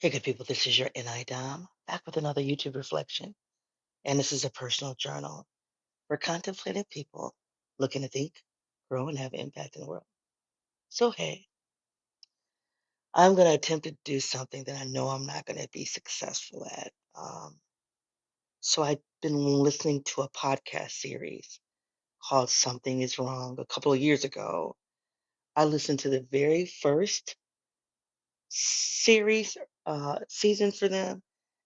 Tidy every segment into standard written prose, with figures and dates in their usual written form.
Hey, good people, this is your NI Dom, back with another YouTube reflection. And this is a personal journal for contemplative people looking to think, grow, and have impact in the world. So, hey, I'm going to attempt to do something that I know I'm not going to be successful at. So, I've been listening to a podcast series called Something is Wrong a couple of years ago. I listened to the very first series, season for them.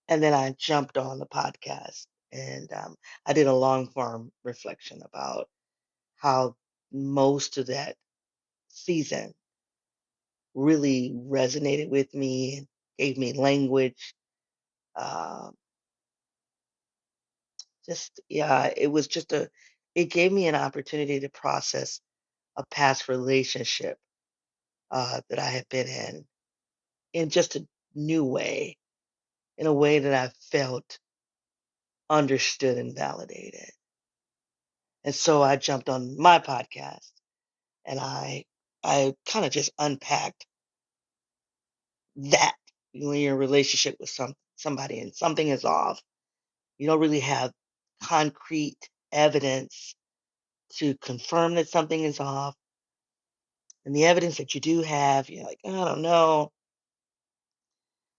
And then I jumped on the podcast and I did a long form reflection about how most of that season really resonated with me and gave me language. Um, yeah, it was it gave me an opportunity to process a past relationship that I had been in just a new way, in a way that I felt understood and validated. And so I jumped on my podcast and I kind of just unpacked that when you're in a relationship with somebody and something is off, you don't really have concrete evidence to confirm that something is off. And the evidence that you do have, you're like, I don't know.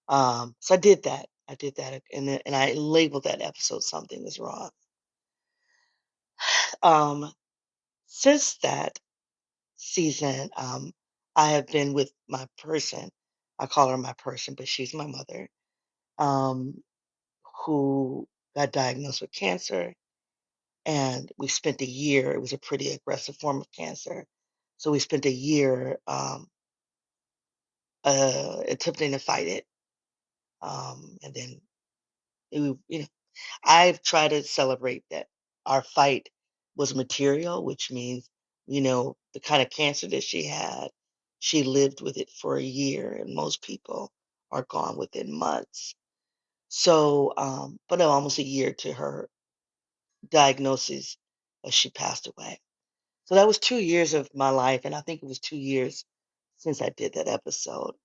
So I did that. I did that, and I labeled that episode "Something is Wrong." Um, since that season, I have been with my person. I call her my person, but she's my mother, um, who got diagnosed with cancer. And we spent a year, it was a pretty aggressive form of cancer. So we spent a year attempting to fight it. And then, you know, I've tried to celebrate that our fight was material, which means, the kind of cancer that she had, she lived with it for a year, and most people are gone within months. So, but no, almost a year to her diagnosis as she passed away. So that was 2 years of my life, and I think it was 2 years since I did that episode.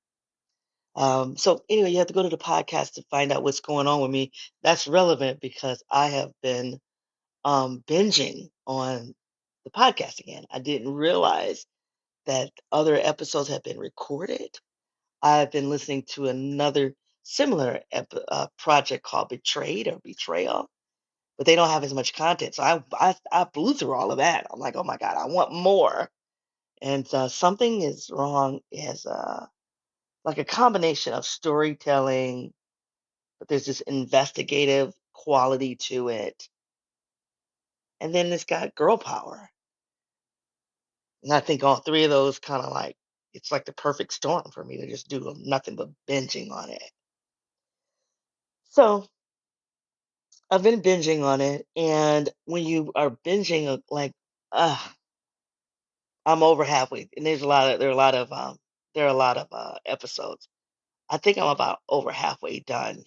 So anyway, you have to go to the podcast to find out what's going on with me. That's relevant because I have been binging on the podcast again. I didn't realize that other episodes have been recorded. I've been listening to another similar project called Betrayed or Betrayal, but they don't have as much content. So I blew through all of that. I'm like, oh my God, I want more. And Something is Wrong is like a combination of storytelling, but there's this investigative quality to it. And then it's got girl power. And I think all three of those kind of like, it's like the perfect storm for me to just do nothing but binging on it. So I've been binging on it. And when you are binging, uh, I'm over halfway. And there are a lot of episodes. I think I'm about over halfway done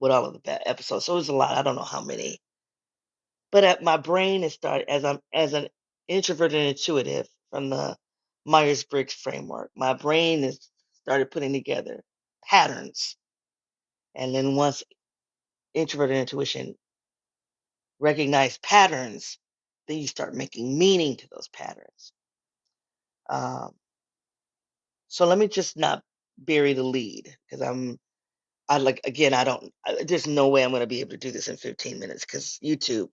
with all of the episodes. So it's a lot. I don't know how many, but my brain is started as an introvert and intuitive from the Myers Briggs framework. My brain is started putting together patterns, and then once introvert and intuition recognize patterns, then you start making meaning to those patterns. Um, so let me just not bury the lead because I like again I don't there's no way I'm going to be able to do this in 15 minutes because YouTube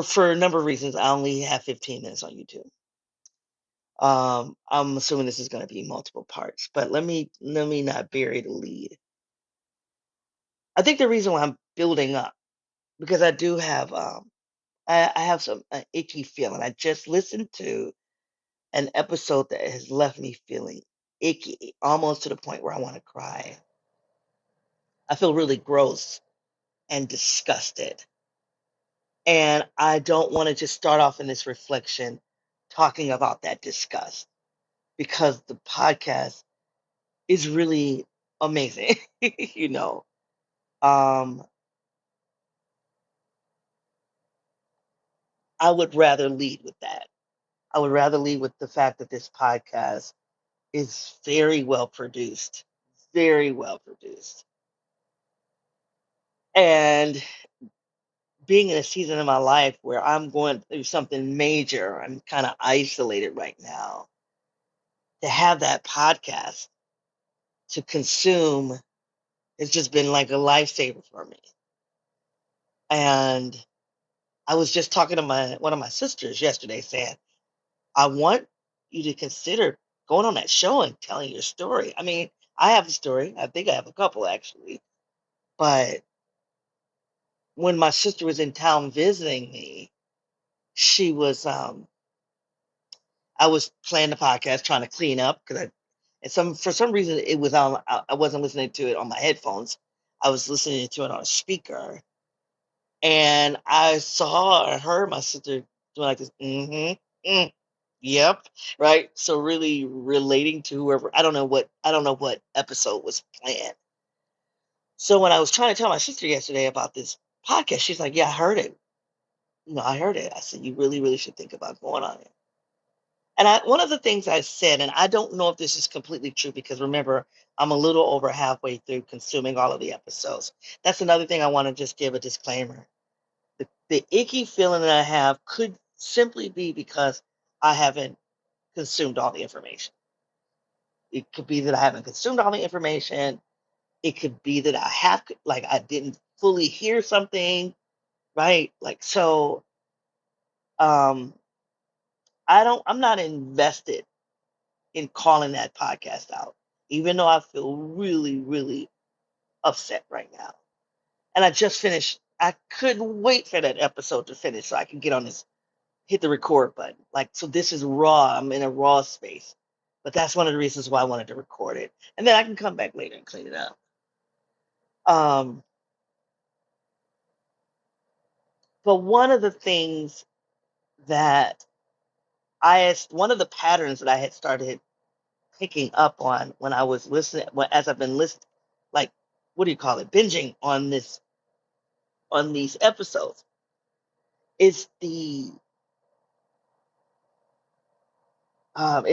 for a number of reasons, I only have 15 minutes on YouTube. I'm assuming this is going to be multiple parts, but let me not bury the lead. I think the reason why I'm building up because I do have I have some icky feeling. I just listened to an episode that has left me feeling icky, almost to the point where I want to cry. I feel really gross and disgusted, and I don't want to just start off in this reflection talking about that disgust because the podcast is really amazing. you know, um, I would rather lead with that. I would rather lead with the fact that this podcast is very well produced, very well produced. And being in a season of my life where I'm going through something major, I'm kind of isolated right now. To have that podcast to consume, it's just been like a lifesaver for me. And I was just talking to my one of my sisters yesterday saying, I want you to consider going on that show and telling your story. I mean, I have a story. I think I have a couple actually. But when my sister was in town visiting me, she was I was playing the podcast trying to clean up because I and some for some reason it was on I wasn't listening to it on my headphones. I was listening to it on a speaker. And I saw or heard my sister doing like this, yep, right. So really relating to whoever I don't know what episode was planned. So when I was trying to tell my sister yesterday about this podcast, she's like, "Yeah, I heard it. I heard it." I said, "You really, really should think about going on it." And one of the things I said, and I don't know if this is completely true because remember, I'm a little over halfway through consuming all of the episodes. That's another thing I want to just give a disclaimer. The icky feeling that I have could simply be because I haven't consumed all the information. It could be that I haven't consumed all the information. It could be that like, I didn't fully hear something, right? Like, so, um, I'm not invested in calling that podcast out, even though I feel really, really upset right now. And I just finished, I couldn't wait for that episode to finish so I can get on this hit the record button. Like, so this is raw. I'm in a raw space. But that's one of the reasons why I wanted to record it. And then I can come back later and clean it up. Um, but one of the things that one of the patterns that I had started picking up on when I was listening, as I've been listening, like, what do you call it, binging on these episodes, is and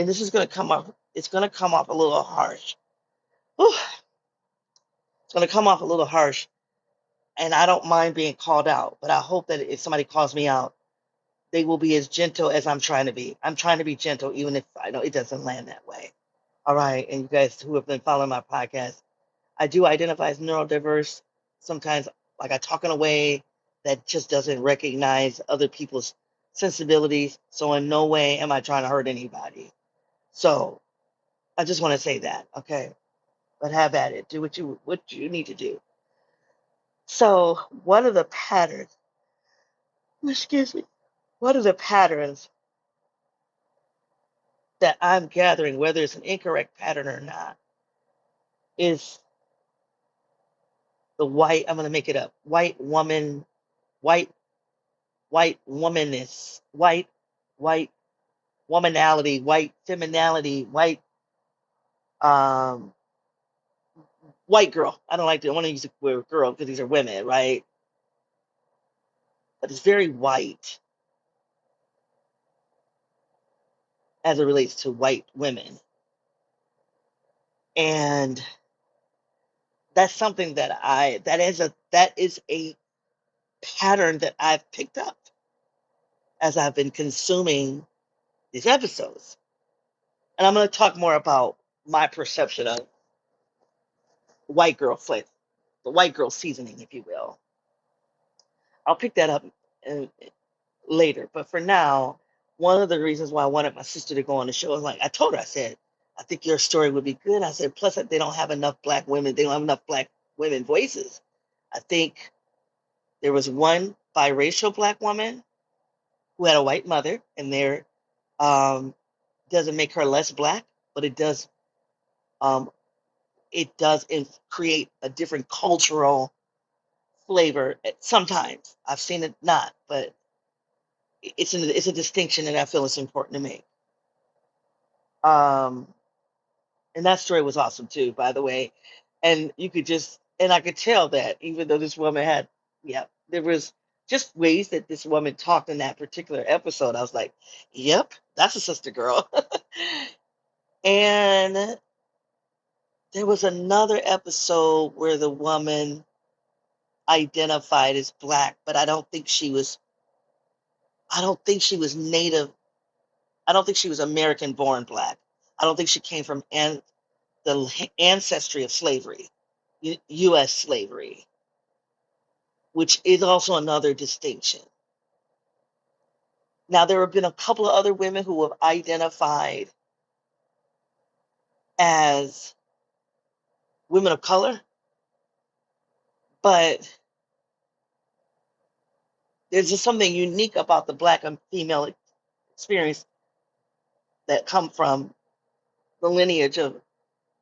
this is going to come off, it's going to come off a little harsh. Whew, it's going to come off a little harsh, and I don't mind being called out, but I hope that if somebody calls me out, they will be as gentle as I'm trying to be. I'm trying to be gentle, even if I know it doesn't land that way. All right. And you guys who have been following my podcast, I do identify as neurodiverse. Sometimes, like, I talk in a way that just doesn't recognize other people's sensibilities. So, in no way am I trying to hurt anybody. So, I just want to say that. Okay. But have at it. Do what you need to do. So, one of the patterns, excuse me, one of the patterns that I'm gathering, whether it's an incorrect pattern or not, is I'm going to make it up, white, white womanist, white womanality, white femininity, um, white girl. I don't like to, I want to use the word girl because these are women, right? But it's very white as it relates to white women. And that's something that is a pattern that I've picked up as I've been consuming these episodes. And I'm going to talk more about my perception of white girl flavor, the white girl seasoning, if you will. I'll pick that up in, later. But for now, one of the reasons why I wanted my sister to go on the show is, like I told her, I said, I think your story would be good. I said, plus they don't have enough black women. They don't have enough black women voices. I think there was one biracial black woman who had a white mother, and there um, doesn't make her less black, but um, it does create a different cultural flavor. Sometimes I've seen it not, but it's a distinction that I feel is important to make. Um, and that story was awesome too, by the way. And I could tell that even though this woman had, yeah, there was just ways that this woman talked in that particular episode. I was like, yep, that's a sister girl. And There was another episode where the woman identified as black, but I don't think she was native. I don't think she was American born black. I don't think she came from the ancestry of slavery, U.S. slavery, which is also another distinction. Now, there have been a couple of other women who have identified as women of color, but there's just something unique about the black and female experience that come from the lineage of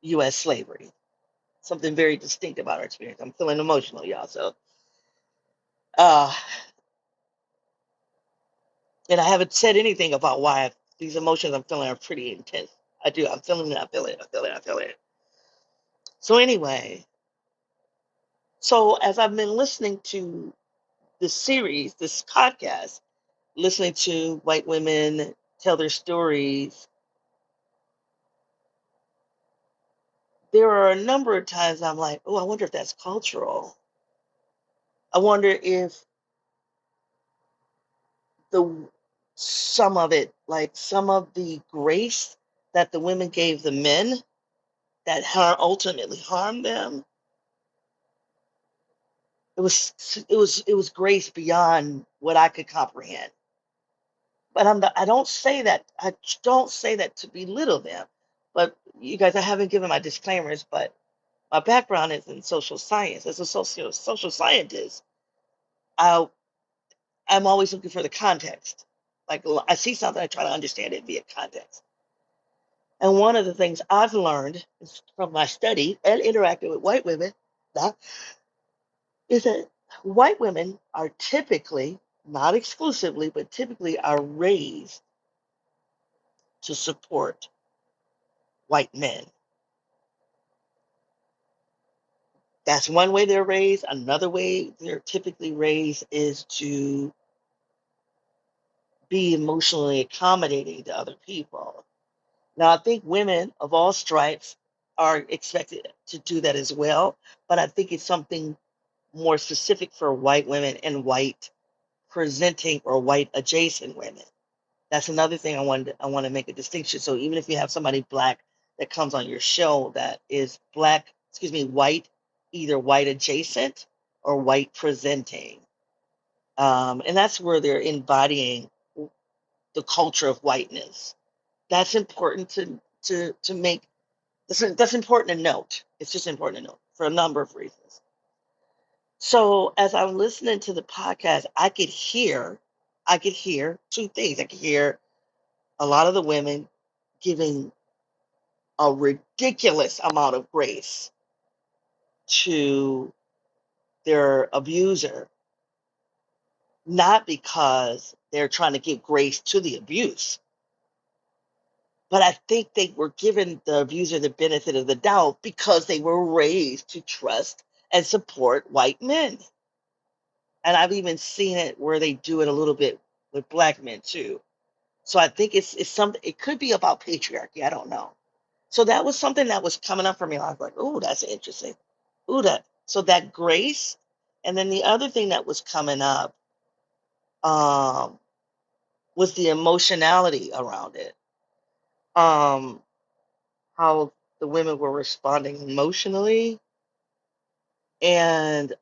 U.S. slavery. Something very distinct about our experience. I'm feeling emotional, y'all. So, uh, and I haven't said anything about why these emotions I'm feeling are pretty intense. I do. I'm feeling it. I feel it. I feel it. I feel it. So anyway, so as I've been listening to this series, this podcast, listening to white women tell their stories, there are a number of times I'm like, oh, I wonder if that's cultural. I wonder if the some of it, like some of the grace that the women gave the men that ultimately harmed them, it was grace beyond what I could comprehend. But I don't say that to belittle them. But you guys, I haven't given my disclaimers, but my background is in social science. As a social scientist, I I'm always looking for the context. Like I see something, I try to understand it via context. And one of the things I've learned from my study and interacting with white women now is that white women are typically, not exclusively, but typically are raised to support white men. That's one way they're raised. Another way they're typically raised is to be emotionally accommodating to other people. Now, I think women of all stripes are expected to do that as well, but I think it's something more specific for white women and white presenting or white adjacent women. That's another thing I want to make a distinction. So even if you have somebody black that comes on your show that is black, excuse me, white, either white adjacent or white presenting, and that's where they're embodying the culture of whiteness. That's important to make. That's important to note. It's just important to note for a number of reasons. So as I'm listening to the podcast, I could hear two things. I could hear a lot of the women giving a ridiculous amount of grace to their abuser, not because they're trying to give grace to the abuse, but I think they were giving the abuser the benefit of the doubt because they were raised to trust and support white men. And I've even seen it where they do it a little bit with black men too. So I think it's something. It could be about patriarchy. I don't know. So that was something that was coming up for me. I was like, "Oh, that's interesting." Ooh, that so that grace, and then the other thing that was coming up um, was the emotionality around it. Um, how the women were responding emotionally, and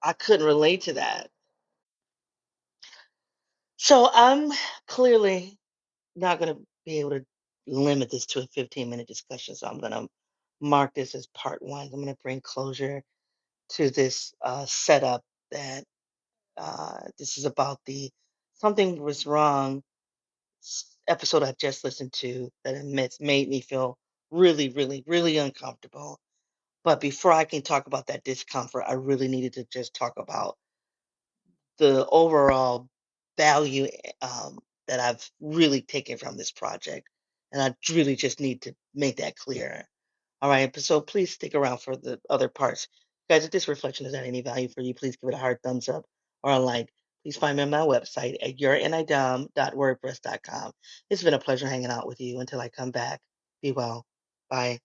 I couldn't relate to that. So I'm clearly not going to be able to limit this to a 15-minute discussion. So I'm going to mark this as part one. I'm going to bring closure to this setup that this is about the something was wrong episode I just listened to that admits made me feel really, really, really uncomfortable. But before I can talk about that discomfort, I really needed to just talk about the overall value that I've really taken from this project. And I really just need to make that clear. All right, but so please stick around for the other parts. Guys, if this reflection is at any value for you, please give it a hard thumbs up or a like. Please find me on my website at yournidom.wordpress.com. It's been a pleasure hanging out with you until I come back. Be well. Bye.